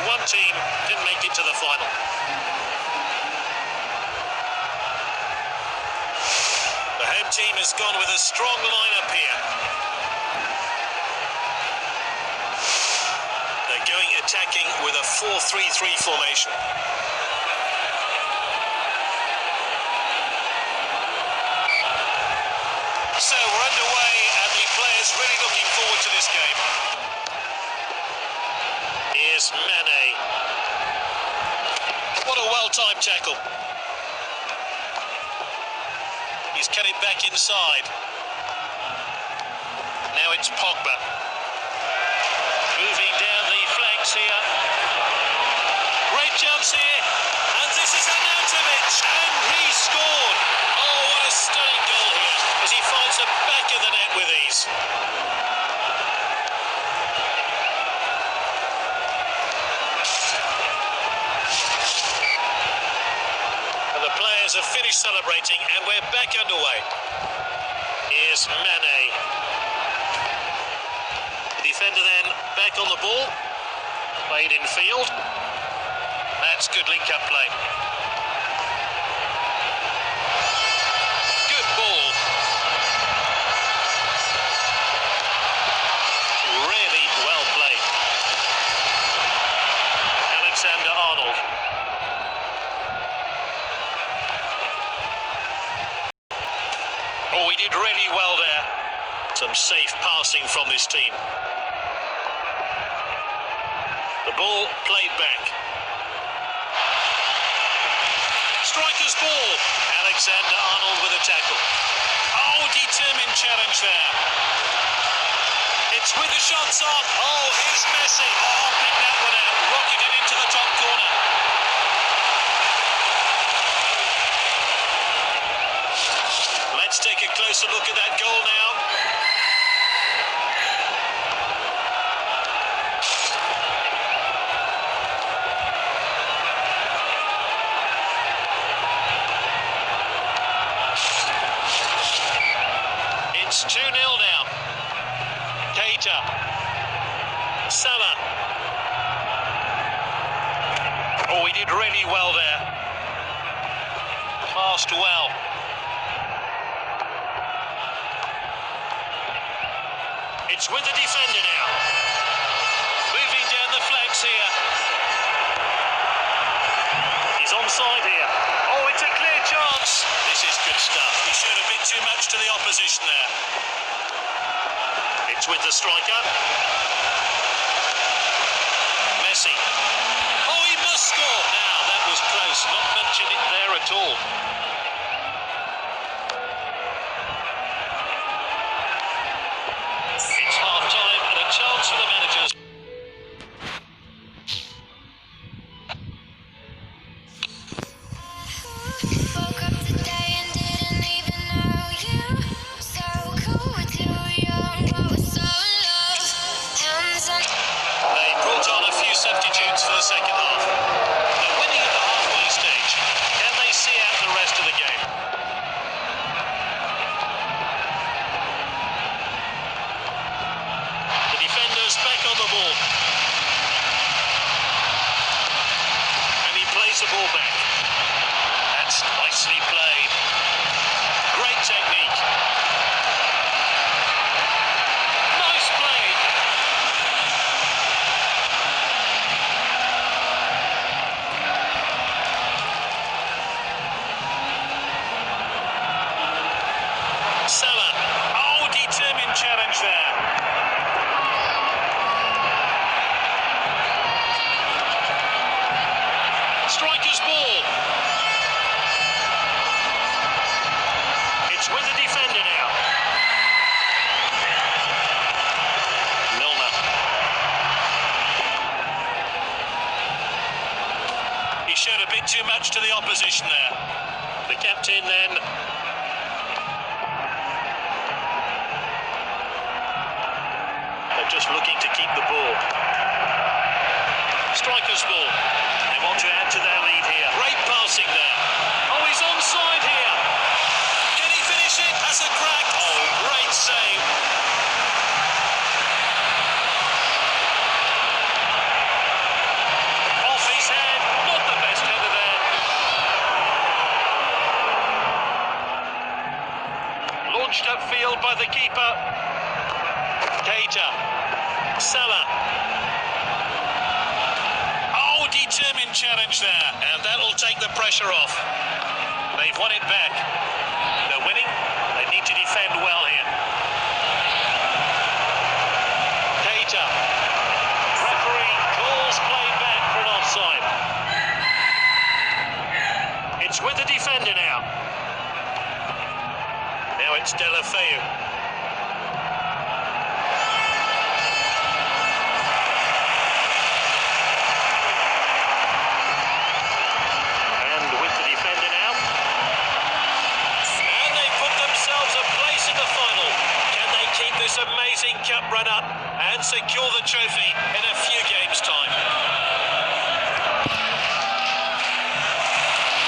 one team didn't make it to the final. The home team has gone with a strong lineup here. They're going attacking with a 4-3-3 formation. So we're underway and the players really looking forward to this game. Here's Mane. What a well-timed tackle. He's cut it back inside. Now it's Pogba. Moving down the flanks here. Great chance here. And this is Arnautovic. And he scored. Oh, what a stunning goal here as he finds the back of the net with ease. Have finished celebrating and we're back underway. Here's Mane. The defender then back on the ball. Played in field. That's good link-up play. Good ball. Really well played. Alexander-Arnold. Oh, he did really well there. Some safe passing from this team. The ball played back. Striker's ball. Alexander-Arnold with a tackle. Oh, determined challenge there. It's with the shots on. Oh, here's Messi. Oh, pick that one out. Rocketed into the top corner. Let's take a closer look at that goal now. It's 2-0 now. Keita. Salah. Oh, he did really well there. Passed well. It's with the defender now. Moving down the flanks here. He's onside here. Oh, it's a clear chance. This is good stuff. He showed a bit too much to the opposition there. It's with the striker. Messi. Oh, he must score. Now, that was close. Not much in it there at all. It's half-time and a chance for the managers. Woke up today and didn't even know you. So cool with you young, but we're so in love. Hands on. They brought on a few substitutes for the second half. They're winning at the halfway stage. Can they see out the rest of the game? The defender's back on the ball. And he plays the ball back. That's nicely played. Great technique. Nice play. Salah. Oh, determined challenge there. Striker's ball. It's with the defender now. Milner. He showed a bit too much to the opposition there. The captain then. They're just looking to keep the ball. Striker's ball. They want to add to their lead here. Great passing there. Oh, he's onside here. Can he finish it? That's a crack. Oh, great save. keeper. Keita. Salah. Oh, determined challenge there. And that'll take the pressure off. They've won it back. They're winning. They need to defend well here. Keita. Referee calls play back for an offside. It's with the defender now. Now it's Delafeu. And with the defender now. And they put themselves a place in the final. Can they keep this amazing cup run up and secure the trophy in a few games?